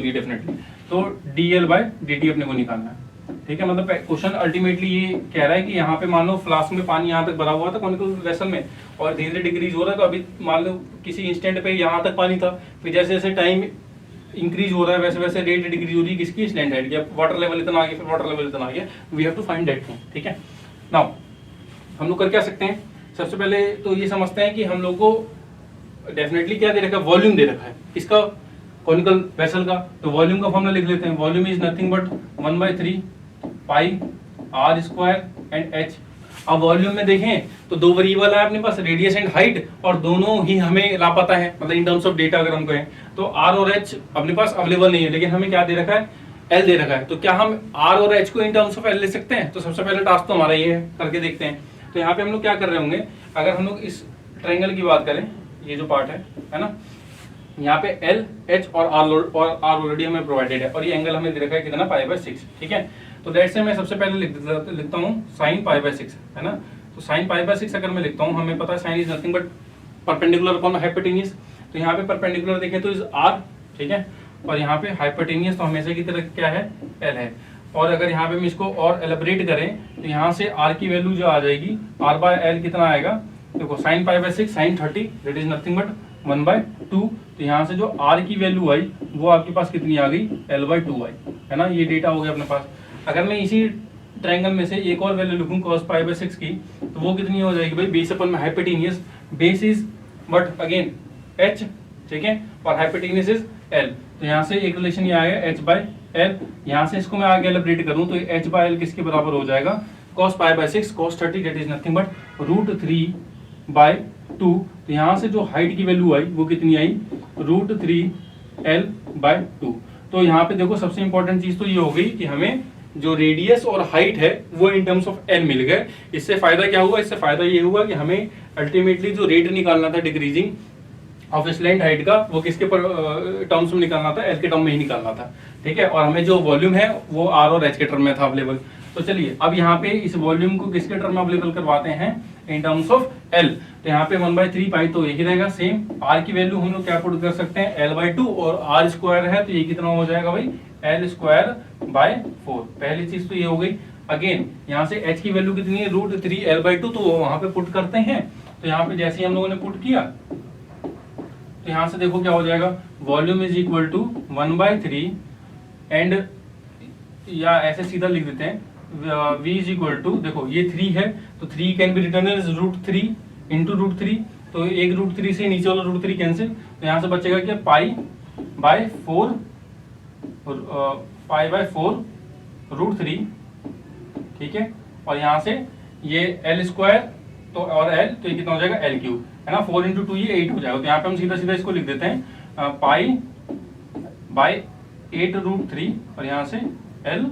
है डेफिनेटली, तो dl/dt अपने को निकालना है, ठीक है। मतलब क्वेश्चन अल्टीमेटली ये कह रहा है कि यहाँ पे मान लो फ्लास्क में पानी यहाँ तक भरा हुआ था कॉनिकल वेसल में, और धीरे धीरे डिक्रीज हो रहा है, तो अभी मान लो किसी इंस्टेंट पे यहाँ तक पानी था, फिर जैसे जैसे टाइम इंक्रीज हो रहा है वैसे वैसे रेट डिक्रीज हो रही है किसकी, स्लैंट हाइट की। अब वाटर लेवल इतना आ गया, फिर वाटर लेवल इतना आ गया, we have to find that thing, ठीक है। नाउ हम लोग कर क्या सकते हैं, सबसे पहले तो ये समझते हैं कि हम लोग को डेफिनेटली क्या दे रखा है, वॉल्यूम दे रखा है इसका कॉनिकल वेसल का। तो वॉल्यूम का फॉर्मूला लिख लेते हैं, volume is nothing but 1/3 pi r square and h। अब वॉल्यूम में देखें तो दो वेरिएबल है अपने पास, रेडियस एंड हाइट, और दोनों ही हमें लापता है, मतलब इन टर्म्स ऑफ डेटा अगर हम कहें तो r और h अपने पास अवेलेबल नहीं है, लेकिन हमें क्या दे रखा है, l दे रखा है। तो क्या हम r और h को इन टर्म्स ऑफ l ले सकते हैं? तो सबसे पहले टास्क तो हमारा ये है, करके देखते हैं। तो यहाँ पे हम लोग क्या कर रहे होंगे, अगर हम लोग इस ट्रायंगल की बात करें, ये जो पार्ट है ना, यहाँ पे L, H और R ऑलरेडी हमें प्रोवाइडेड है, और ये एंगल हमें दे रखा है कितना, π/6, ठीक है। तो दैट से मैं सबसे पहले लिखता हूँ sin π/6, है ना। तो sin π/6 अगर मैं लिखता हूँ, हमें पता है sine is nothing but perpendicular upon hypotenuse. तो यहाँ पे परपेंडिकुलर देखें तो इज R, ठीक है, और यहाँ पे हाइपोटेन्यूज तो हमेशा की तरह क्या है, L है। और अगर यहाँ पे हम इसको और एलिब्रेट करें तो यहाँ से R की वैल्यू जो आ जाएगी, R/L कितना आएगा, देखो sin π/6 sin 30 that is nothing but 1/2। तो यहाँ से जो R की वैल्यू आई वो आपके पास कितनी आ गई, L/2 आई, है ना। ये डेटा हो गया अपने पास। अगर मैं इसी ट्रायंगल में से एक और वैल्यू लिखूं cos पाई बाय 6 की, तो वो कितनी हो जाएगी भाई, बेस अपन में hypotenuse, base is what again h, ठीक है, और हाइपोटेनियस इज l। तो यहाँ से एक रिलेशन ये आ गया h बाय l, यहाँ से इसको मैं आगे एलिब्रेट करूं तो h बाय l किसके बराबर हो जाएगा, cos pi by 6 cos 30 that is nothing but √3 by 2। तो यहाँ से जो हाइट की वैल्यू आई वो कितनी आई, √3l बाय 2। तो यहाँ पे देखो सबसे इंपॉर्टेंट चीज तो ये हो गई कि हमें जो रेडियस और हाइट है वो इन टर्म्स ऑफ l मिल गए। इससे फायदा क्या हुआ, इससे फायदा ये हुआ कि हमें अल्टीमेटली जो रेट निकालना था डिक्रीजिंग ऑफ स्लैंट हाइट का, वो किसके टर्म्स में निकालना था, l के टर्म में ही निकालना था, ठीक है। और हमें जो वॉल्यूम है वो r और h के टर्म में था अवेलेबल। तो चलिए अब यहाँ पे इस वॉल्यूम को किसके टर्म में अवेलेबल करवाते हैं, इन टर्म्स ऑफ l। तो यहाँ पे 1/3 पाई तो यही रहेगा सेम, r की वैल्यू हम लोग क्या पुट कर सकते हैं l/2, और r स्क्वायर है तो ये कितना हो जाएगा भाई, l स्क्वायर बाय 4। पहली चीज तो ये हो गई। अगेन यहाँ से h की वैल्यू कितनी है, √3l/2, तो वहां पे पुट करते हैं। तो यहाँ पे जैसे ही हम लोगों ने पुट किया तो यहाँ से देखो क्या हो जाएगा, volume is equal to 1/3 and, या ऐसे सीधा लिख देते हैं v इज इक्वल टू, देखो ये 3 है तो 3 can be written as √3 into √3, तो एक √3 से नीचे वाला √3 कैंसिल, तो यहाँ से बचेगा क्या, पाई बाय 4 √3, ठीक है। और यहाँ से ये l स्क्वायर तो और l, तो ये कितना हो जाएगा l क्यूब, है ना, 4 इंटू 2 ये 8 हो जाएगा। तो यहाँ पे हम सीधा सीधा इसको लिख देते हैं पाई बाय 8 √3 और यहाँ से l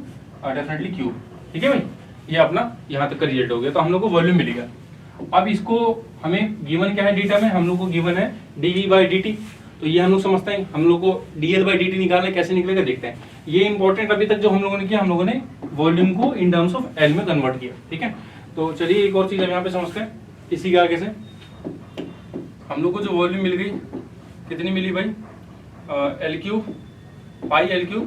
डेफिनेटली क्यूब, ठीक है भाई। ये अपना यहाँ तक का रिजल्ट हो गया, तो हम लोग को वॉल्यूम मिलेगा। अब इसको हमें गिवन क्या है, डेटा में हम लोग को गिवन है dv/dt, तो ये हम लोग समझते हैं, हम लोग को dl/dt निकालना है, कैसे निकलेगा देखते हैं। ये इंपॉर्टेंट अभी तक जो हम लोगों ने किया, हम लोगों ने वॉल्यूम को इन टर्म्स ऑफ l में कन्वर्ट किया, ठीक है। तो चलिए एक और चीज हम यहाँ पे समझते हैं इसी के आगे से। हम लोग को जो वॉल्यूम मिल गई कितनी मिली भाई, l3 पाई l3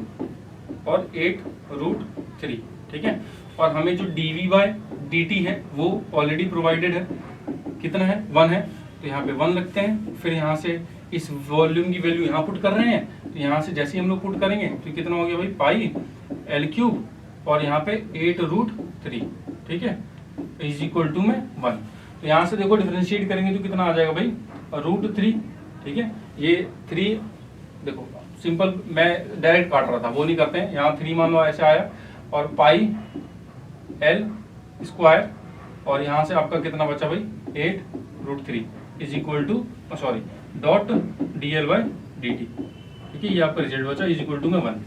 और 8√3, ठीक है। और हमें जो dv/dt है वो ऑलरेडी प्रोवाइडेड है, कितना है, 1 है, तो यहाँ पे 1 लगते हैं। फिर यहाँ से इस वॉल्यूम की वैल्यू यहाँ पुट कर रहे हैं, तो यहाँ से जैसे ही हम लोग पुट करेंगे तो कितना हो गया भाई, पाई l3 और यहाँ पे 8√3, ठीक है, इज इक्वल टू में 1। तो यहाँ से देखो डिफरेंशिएट करेंगे तो कितना आ जाएगा भाई, √3, ठीक है। ये 3 देखो सिंपल, मैं डायरेक्ट काट रहा था, वो नहीं करते हैं, यहाँ 3 मान लो ऐसे आया, और पाई l स्क्वायर और यहाँ से आपका कितना बचा भाई, 8√3 is equal to sorry dot dl/dt, ठीक है। ये आपका रिजल्ट बचा इज इक्वल टू में 1,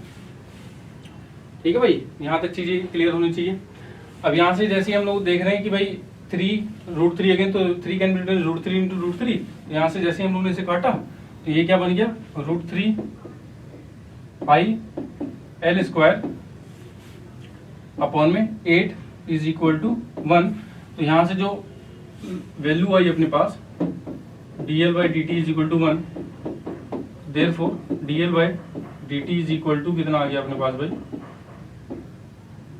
ठीक है भाई। यहाँ तक चीजें क्लियर होनी चाहिए। अब यहाँ से जैसे हम लोग देख रहे हैं कि भाई 3√3 अगेन, तो 3 कैन बी रिटन √3 इंटू √3, यहाँ से जैसे हम लोगों ने इसे काटा तो ये क्या बन गया, √3 पाई l स्क्वायर अपॉन में 8 इज इक्वल टू 1। तो यहाँ से जो वैल्यू आई अपने पास dl/dt is equal to 1, therefore dl/dt is equal to कितना आ गया अपने पास भाई,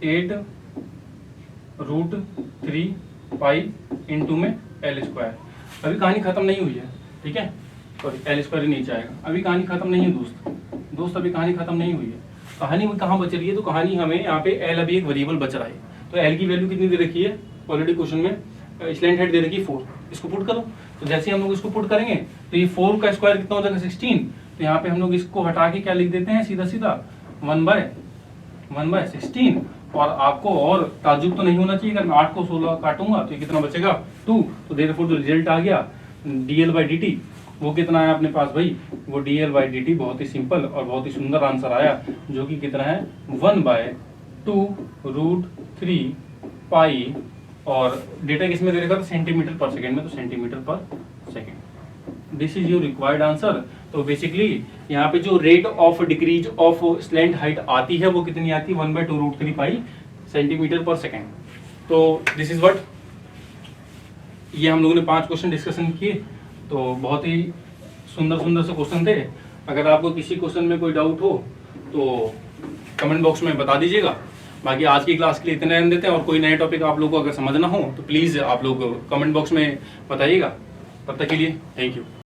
8√3 पाई इंटू में l स्क्वायर। अभी कहानी खत्म नहीं हुई है, ठीक है, सॉरी l स्क्वायर ही नीचे आएगा, अभी कहानी खत्म नहीं है दोस्त, अभी कहानी खत्म नहीं हुई है। कहानी में कहाँ बच रही है, तो कहानी हमें यहाँ पे l अभी एक वेरिएबल बच रहा है। तो l की वैल्यू कितनी दे रखी है, ऑलरेडी क्वेश्चन में स्लैंट हाइट दे रखी है 4, इसको पुट करो। तो जैसे हम लोग इसको पुट करेंगे तो ये 4 का स्क्वायर कितना हो जाएगा, 16। तो यहाँ पे हम लोग इसको हटा के क्या लिख देते हैं, सीधा सीधा 1/16। और आपको और ताजुब तो नहीं होना चाहिए, अगर मैं 8 को 16 काटूंगा तो ये कितना बचेगा, 2। तो देयरफॉर जो रिजल्ट आ गया dl/dt वो कितना आया अपने पास भाई, वो dl/dt बहुत ही सिंपल और बहुत ही सुंदर आंसर आया, जो कि कितना है 1/2√3 पाई, और डेटा किसमें दे रखा था, सेंटीमीटर पर सेकेंड में, तो centimetre per second. This is your required answer. तो बेसिकली यहाँ पे जो rate of decrease of slant height आती है वो कितनी आती है, 1/2√3 पाई सेंटीमीटर पर सेकेंड। तो दिस इज व्हाट, ये हम लोगों ने 5 क्वेश्चन डिस्कशन किए, तो बहुत ही सुंदर सुंदर से क्वेश्चन थे। अगर आपको किसी क्वेश्चन में कोई डाउट हो तो कमेंट बॉक्स में बता दीजिएगा। बाकी आज की क्लास के लिए इतना रहने देते हैं, और कोई नया टॉपिक आप लोगों को अगर समझना हो तो प्लीज़ आप लोग कमेंट बॉक्स में बताइएगा। तब तक के लिए थैंक यू।